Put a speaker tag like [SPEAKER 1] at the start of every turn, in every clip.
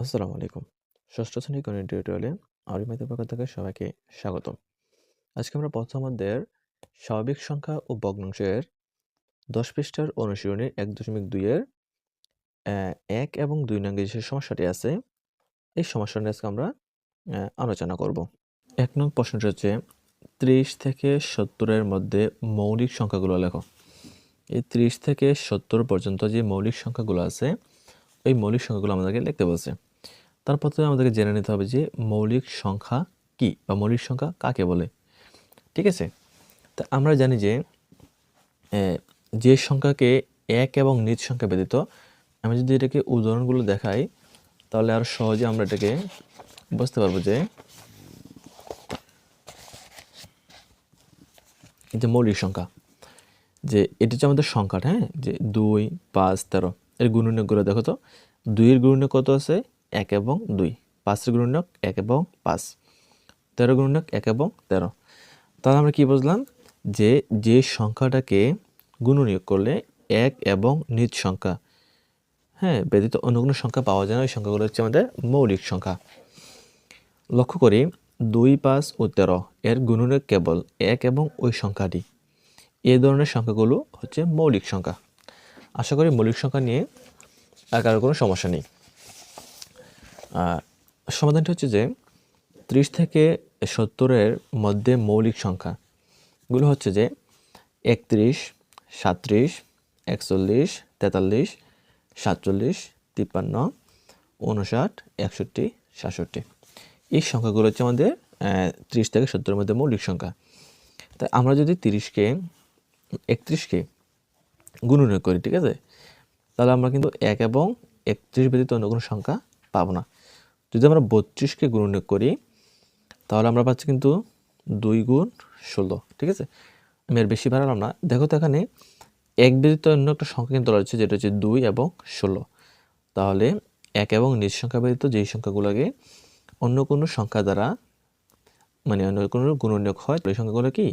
[SPEAKER 1] আসসালামু আলাইকুম। ষষ্ঠ শ্রেণীর গণিত টিউটোরিয়ালে অরিমাদের পক্ষ থেকে সবাইকে স্বাগতম। আজকে আমরা প্রথম অধ্যায়ের স্বাভাবিক সংখ্যা ও ভগ্নাংশের 10 পৃষ্ঠার অনুশীলনী 1.2 এর 1 এবং 2 নং যে সমস্যাটি আছে, এই সমস্যা নিয়ে আজকে আমরা আলোচনা করব। 1 নং প্রশ্নটি হচ্ছে 30 থেকে 70 এর মধ্যে মৌলিক সংখ্যাগুলো লেখো। এই 30 থেকে 70 পর্যন্ত যে মৌলিক সংখ্যাগুলো আছে, এই মৌলিক সংখ্যাগুলো আমাদেরকে লিখতে বলছে। তার প্রথমে আমাদেরকে জেনে নিতে হবে যে মৌলিক সংখ্যা কি বা মৌলিক সংখ্যা কাকে বলে। ঠিক আছে? তা আমরা জানি যে সংখ্যাকে এক এবং নিজ সংখ্যা ব্যতীত আমি যদি এটাকে উদাহরণগুলো দেখাই, তাহলে আরো সহজে আমরা এটাকে বুঝতে পারবো যে এই যে মৌলিক সংখ্যা, যে এটি হচ্ছে আমাদের সংখ্যাটা, হ্যাঁ, যে 2, 5, 13 এর গুণনীয়কগুলো দেখো তো। 2 এর গুণনীয়ক কত আছে? 1 এবং 2। 5 এর গুণনীয়ক 1 এবং 5। 13 গুণনীয়ক 1 এবং 13। তাহলে আমরা কি বুঝলাম? যে সংখ্যাটাকে গুণনীয়ক করলে 1 এবং নিজ সংখ্যা, হ্যাঁ, ব্যতীত অন্য কোনো সংখ্যা পাওয়া যায় না, ওই সংখ্যাগুলো হচ্ছে আমাদের মৌলিক সংখ্যা। লক্ষ্য করি 2, 5 ও 13 এর গুণনীয়ক কেবল 1 এবং ওই সংখ্যাটি। এই ধরনের সংখ্যাগুলো হচ্ছে মৌলিক সংখ্যা। আশা করি মৌলিক সংখ্যা নিয়ে আর কারোর কোনো সমস্যা নেই। সমাধানটি হচ্ছে যে 30 থেকে 70 এর মধ্যে মৌলিক সংখ্যাগুলো হচ্ছে যে 31, 37, 41, 43, 47, 53, 59, 61, 67। এই সংখ্যাগুলো হচ্ছে আমাদের 30 থেকে 70 এর মধ্যে মৌলিক সংখ্যা। তাই আমরা যদি 31কে গুণনীয়ক করি, ঠিক আছে, তাহলে আমরা কিন্তু 1 এবং 31 ব্যতীত অন্য কোনো সংখ্যা পাবো না। যদি আমরা 32কে গুণনীয়ক করি, তাহলে আমরা পাচ্ছি কিন্তু 2 গুণ 16, ঠিক আছে। আমি আর বেশি বাড়ালাম না। দেখো তো এখানে 1 ব্যতীত অন্য একটা সংখ্যা কিন্তু রয়েছে, যেটা হচ্ছে 2 এবং 16। তাহলে 1 এবং নিজ সংখ্যা ব্যতীত যেই সংখ্যাগুলোকে অন্য কোনো সংখ্যা দ্বারা, মানে অন্য কোনো গুণনীয়ক হয়, ওই সংখ্যাগুলো কি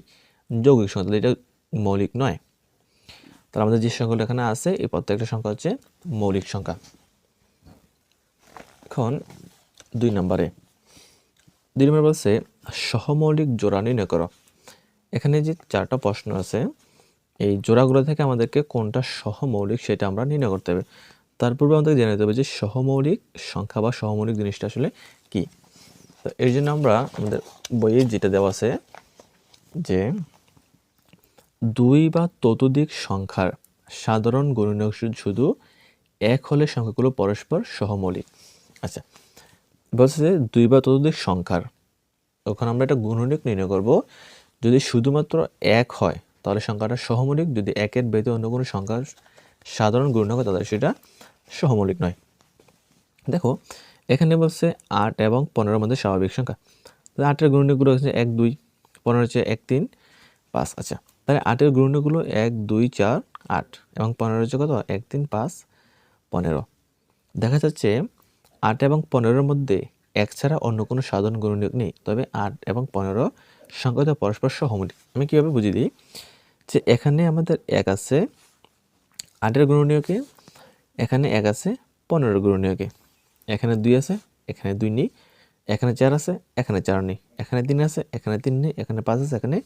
[SPEAKER 1] যৌগিক সংখ্যা, তাহলে এটা মৌলিক নয়। তাহলে আমাদের যে সংখ্যাগুলো এখানে আছে, এই প্রত্যেকটা সংখ্যা হচ্ছে মৌলিক সংখ্যা। এখন 2 নম্বরে বলছে সহমৌলিক জোড়া নির্ণয় করো। এখানে যে 4টা প্রশ্ন আছে, এই জোড়াগুলো থেকে আমাদেরকে কোনটা সহমৌলিক সেটা আমরা নির্ণয় করতে হবে। তার পূর্বে আমাদের জেনে নিতে হবে যে সহমৌলিক সংখ্যা বা সহমৌলিক জিনিসটা আসলে কি। তো এর জন্য আমরা আমাদের বইয়ে যেটা দেওয়া আছে, যে 2 বা ততোধিক সংখ্যার সাধারণ গুণনীয়ক শুধু 1 হলে সংখ্যাগুলো পরস্পর সহমৌলিক। আচ্ছা, বলছে যে 2 বা ততোধিক সংখ্যার, তখন আমরা এটা গুণনীয়ক নির্ণয় করব যদি শুধুমাত্র 1 হয়, তাহলে সংখ্যাটা সহমৌলিক। যদি 1-এর ব্যতীত অন্য কোনো সংখ্যার সাধারণ গুণনীয়ক হয়, তাহলে সেটা সহমৌলিক নয়। দেখো এখানে বলছে 8 এবং 15 মধ্যে স্বাভাবিক সংখ্যা। 8-এর গুণনীয়কগুলো হচ্ছে 1, 2, 15 হচ্ছে 1, 3, 5। আচ্ছা, তাহলে 8-এর গুণনীয়কগুলো 1, 2, 4, 8 এবং 15 হচ্ছে কত? 1, 3, 5, 15। দেখা যাচ্ছে 8 এবং 15-এর মধ্যে 1 ছাড়া অন্য কোনো সাধারণ গুণনীয়ক নেই, তবে 8 এবং 15 সংখ্যাটা পরস্পর সহমৌলিক। আমি কীভাবে বুঝিয়ে দিই, যে এখানে আমাদের 1 আছে 8-এর গুণনীয়কে, এখানে 1 আছে 15-এর গুণনীয়কে, এখানে 2 আছে, এখানে 2 নেই, এখানে 4 আছে, এখানে 4 নেই, এখানে 3 আছে, এখানে 3 নেই, এখানে 5 আছে, এখানে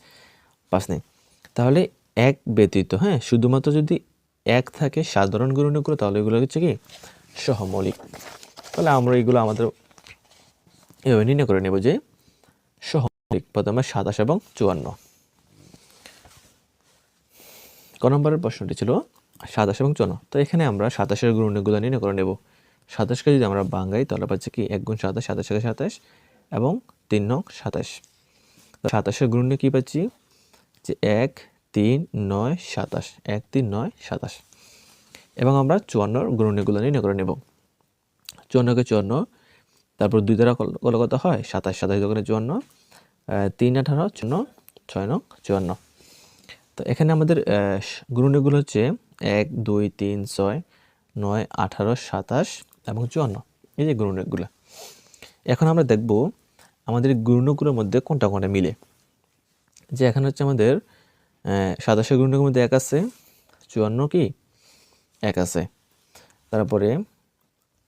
[SPEAKER 1] 5 নেই। তাহলে 1 ব্যতীত, হ্যাঁ, শুধুমাত্র যদি 1 থাকে সাধারণ গুণনীয়কগুলো, তাহলে এগুলো হচ্ছে কি সহমৌলিক। তাহলে আমরা এগুলো আমাদের এভাবে নির্ণয় করে নেব যে সহমৌলিক। প্রথমে 27 এবং 54। ক নম্বরের প্রশ্নটি ছিল 27 এবং 54। তো এখানে আমরা 27-এর গুণনীয়কগুলো নির্ণয় করে নেব। 27কে যদি আমরা ভাঙাই, তাহলে পাচ্ছি কি 1 গুণ 27, 27 থেকে 27 এবং 3 নং 27। 27-এর গুণনীয়ক কি পাচ্ছি, যে 1, 3, 9, 27, 1, 3, 9, 27। এবং আমরা 54-এর গুণনীয়কগুলো নির্ণয় করে নেব। 54কে 54, তারপর 2 দ্বারা করলে কত হয়? 27, 27 দোকানে 54, 3, 18, 54, 6 নং 54। তো এখানে আমাদের গুণনীয়কগুলো হচ্ছে 1, 2, 3, 6, 9, 18, 27 এবং 54। এই যে গুণনীয়কগুলো। এখন আমরা দেখব আমাদের গুণনীয়কগুলোর মধ্যে কোনটা কোনটা মিলে। যে এখানে হচ্ছে আমাদের 27-এর গুণনীয়কের মধ্যে 1 আছে, 54 কি 1 আছে, তারপরে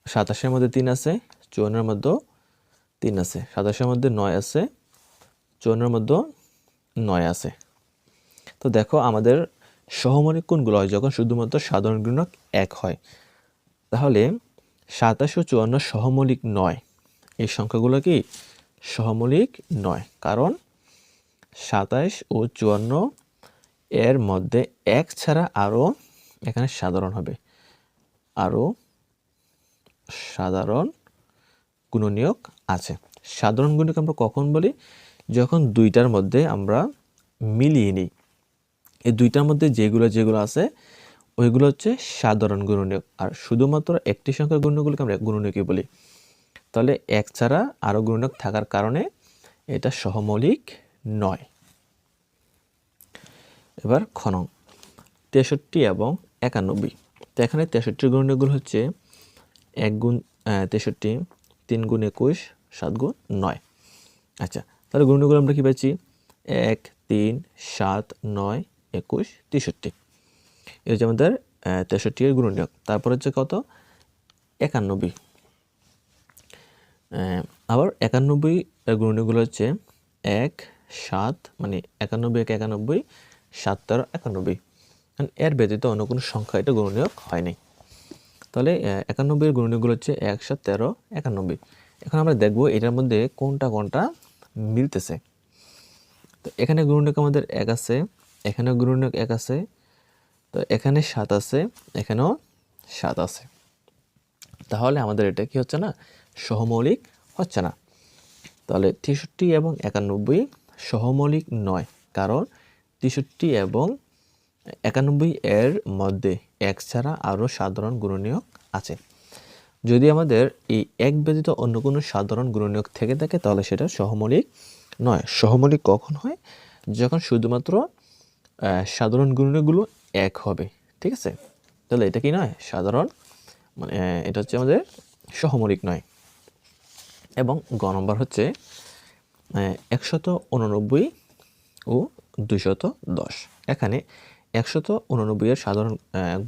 [SPEAKER 1] 27-এর মধ্যে 3 আছে, 54-এর মধ্যে 3 আছে, 27-এর মধ্যে 9 আছে, 54-এর মধ্যে 9 আছে। তো দেখো আমাদের সহমৌলিক কোনগুলো হয় যখন শুধুমাত্র সাধারণ গুণক 1 হয়। তাহলে 27 ও 54 সহমৌলিক নয়। এই সংখ্যাগুলো কি সহমৌলিক নয়, কারণ 27 ও 54 এর মধ্যে 1 ছাড়া আরও এখানে সাধারণ হবে, আরও সাধারণ গুণনীয়ক আছে। সাধারণ গুণনীয়ক আমরা কখন বলি? যখন দুইটার মধ্যে আমরা মিলিয়ে নিই। এই দুইটার মধ্যে যেগুলো আছে ওইগুলো হচ্ছে সাধারণ গুণনীয়ক, আর শুধুমাত্র একটি সংখ্যার গুণনীয়কগুলোকে আমরা গুণনীয়কই বলি। তাহলে 1 ছাড়া আরও গুণনীয়ক থাকার কারণে এটা সহমৌলিক নয়। এবার খ নং 63 এবং 91। তো এখানে 63 গুণনীয়কগুলো হচ্ছে 1 গুণ 63, 3 গুণ 21, 7 গুণ 9। আচ্ছা, তাহলে গুণনীয়কগুলো আমরা কি পাচ্ছি? 1, 3, 7, 9, 21, 63। এই হচ্ছে আমাদের 63 এর গুণনীয়ক। তারপর হচ্ছে কত? 91। আবার 91 এর গুণনীয়কগুলো হচ্ছে 1, 7, মানে 91, 1, 91, 7, 13, 91। এর ব্যতীত অন্য কোনো সংখ্যা এটা গুণনীয়ক হয়নি। তাহলে 91 এর গুণনীয়কগুলো হচ্ছে 1, 7, 13, 91। এখন আমরা দেখব এটার মধ্যে কোনটা কোনটা মিলতেছে। তো এখানে গুণনীয়ক আমাদের 1 আছে, এখানেও গুণনীয়ক 1 আছে, তো এখানে 7 আছে, এখানেও 7 আছে। তাহলে আমাদের এটা কি হচ্ছে না? সহমৌলিক হচ্ছে না। তাহলে 63 এবং 91 সহমৌলিক নয়, কারণ 63 এবং 91 এর মধ্যে 1 ছাড়া আরও সাধারণ গুণনীয়ক আছে। যদি আমাদের এই 1 ব্যতীত অন্য কোনো সাধারণ গুণনীয়ক থেকে থাকে তাহলে সেটা সহমৌলিক নয়। সহমৌলিক কখন হয়? যখন শুধুমাত্র সাধারণ গুণনীয়কগুলো 1 হবে। ঠিক আছে? তাহলে এটা কি নয়? সাধারণ, মানে এটা হচ্ছে আমাদের সহমৌলিক নয়। এবং গ নম্বর হচ্ছে 189 ও 210। এখানে 189 এর সাধারণ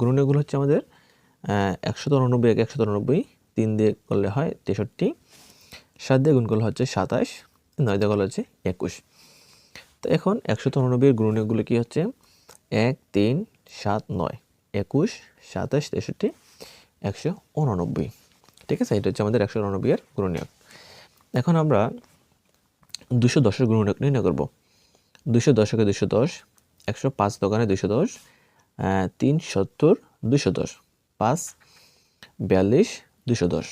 [SPEAKER 1] গুণনীয়কগুলো হচ্ছে আমাদের 189, 189, 3 দিয়ে করলে হয় 63, 7 দিয়ে গুণ করলে হচ্ছে 27, 9 দিয়ে করলে হচ্ছে 21। তো এখন 189 এর গুণনীয়কগুলো কি হচ্ছে? 1, 3, 7, 9, 21, 27, 63, 189। ঠিক আছে? এটা হচ্ছে আমাদের 189 এর গুণনীয়ক। এখন আমরা 210 এর গুণনীয়ক নির্ণয় করব। 210 কে 210, 105 দোকানে 210, 3 70, 210, 5 42, 210,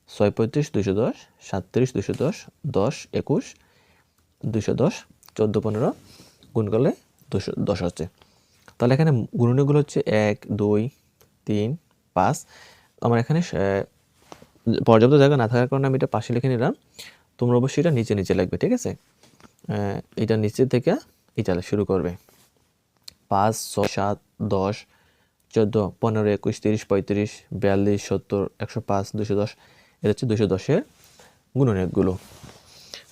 [SPEAKER 1] 6 35, 210, 37, 210, 10 21, 210, 14 15 গুণ করলে 210 হচ্ছে। তাহলে এখানে গুণনীয়কগুলো হচ্ছে 1, 2, 3, 5। আমার এখানে পর্যাপ্ত জায়গা না থাকার কারণে আমি এটা পাশে লিখে নিলাম। তোমরা অবশ্যই এটা নিচে নিচে লিখবে। ঠিক আছে? এটা নিচে থেকে এটা শুরু করবে। 5, 6, 7, 10, 14, 15, 21, 30, 35, 42, 70, 105, 210। এটা হচ্ছে 210 এর গুণনীয়কগুলো।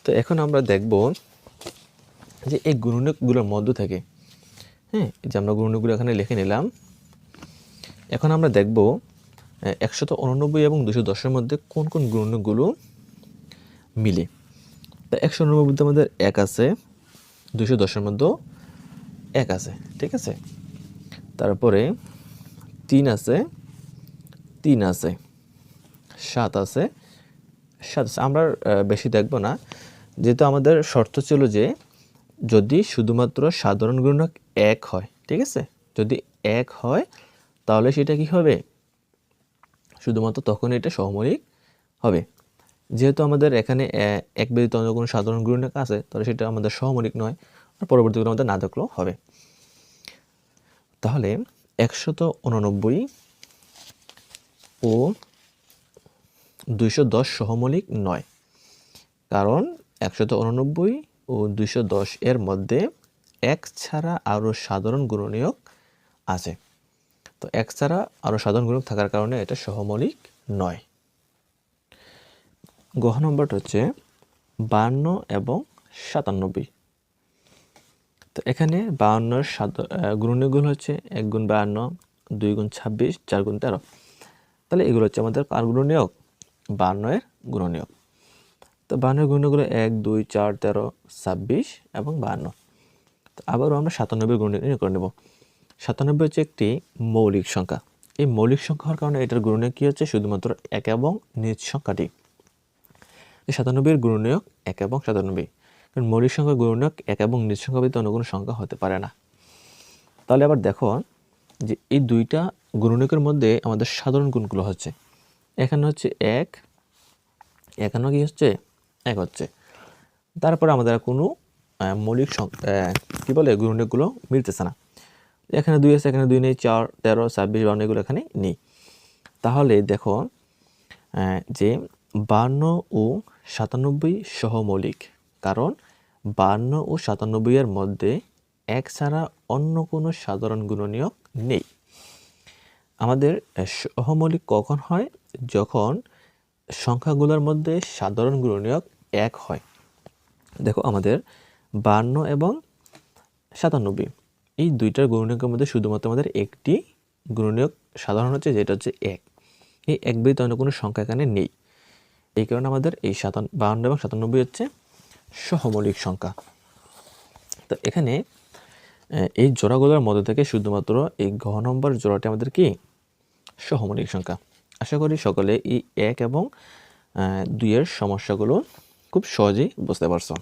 [SPEAKER 1] তো এখন আমরা দেখব যে এই গুণনীয়কগুলোর মধ্য থেকে, যে আমরা গুণনীয়কগুলো এখানে লিখে নিলাম। এখন আমরা দেখব 189 এবং 210 এর মধ্যে কোন কোন গুণনীয়কগুলো মিলে। তা 189 আমাদের 1 আছে, 210 এর মধ্যেও 1 আছে। ঠিক আছে? তারপরে 3 আছে, 3 আছে, 7 আছে, 7 আছে। আমরা বেশি দেখব না, যেহেতু আমাদের শর্ত ছিল যে যদি শুধুমাত্র সাধারণ গুণনীয়ক 1 হয়। ঠিক আছে? যদি 1 হয় তাহলে সেটা কি হবে? শুধুমাত্র তখন এটা সহমৌলিক হবে। যেহেতু আমাদের এখানে 1 ব্যতীত অন্য কোনো সাধারণ গুণনীয়ক আছে তাহলে সেটা আমাদের সহমৌলিক নয়, আর পরবর্তীগুলো আমাদের না দেখলেও হবে। তাহলে 189 ও 210 সহমৌলিক নয়, কারণ 189 ও 210 এর মধ্যে 1 ছাড়া আরও সাধারণ গুণনীয়ক আছে। তো 1 ছাড়া আরও সাধারণ গুণনীয়ক থাকার কারণে এটা সহমৌলিক নয়। গ নম্বরটা হচ্ছে 52 এবং 97। তো এখানে 52 এর গুণনীয়কগুলো হচ্ছে 1 গুণ 52, 2 গুণ 26, 4 গুণ 13। তাহলে এগুলো হচ্ছে আমাদের কার গুণনীয়ক? 52 এর গুণনীয়ক। তো 52 এর গুণনীয়কগুলো 1 2 4 13 26 এবং 52। তো আবারও আমরা 97 এর গুণনীয়ক নির্ণয় করে নেব। 97 হচ্ছে একটি মৌলিক সংখ্যা। এই মৌলিক সংখ্যা হওয়ার কারণে এটার গুণনীয়ক কি হচ্ছে? শুধুমাত্র 1 এবং নিজ সংখ্যাটি। 97 এর গুণনীয়ক 1 এবং 97। কারণ মৌলিক সংখ্যার গুণনীয়ক 1 এবং নিজ সংখ্যা ব্যতীত অন্য কোনো সংখ্যা হতে পারে না। তাহলে আবার দেখো যে এই দুইটা গুণনীয়কের মধ্যে আমাদের সাধারণ গুণগুলো হচ্ছে, এখানে হচ্ছে 1, এখানেও কি হচ্ছে 1 হচ্ছে। তারপরে আমাদের কোনো মৌলিক কি বলে গুণনীয়কগুলো মিলতেছে না। এখানে 2 আছে, এখানে 2 নেই, 4 13 26 52 এগুলো এখানে নেই। তাহলে দেখো যে 52 ও 97 সহমৌলিক, কারণ 52 ও 97 এর মধ্যে 1 ছাড়া অন্য কোনো সাধারণ গুণনীয়ক নেই। আমাদের সহমৌলিক কখন হয়? যখন সংখ্যাগুলোর মধ্যে সাধারণ গুণনীয়ক 1 হয়। দেখো আমাদের 52 এবং 97 এই দুইটার গুণনীয়কের মধ্যে শুধুমাত্র আমাদের একটি গুণনীয়ক সাধারণ হচ্ছে, যেটা হচ্ছে 1। এই 1 ব্যতীত অন্য কোনো সংখ্যা এখানে নেই। এই কারণে আমাদের এই 52 এবং 97 হচ্ছে সহমৌলিক সংখ্যা। তো এখানে এই জোড়াগুলোর মধ্যে থেকে শুধুমাত্র এই ঘ নম্বর জোড়াটি আমাদের কি সহমৌলিক সংখ্যা। আশা করি সকলে এই 1 এবং 2 এর সমস্যাগুলো খুব সহজেই বুঝতে পারছো।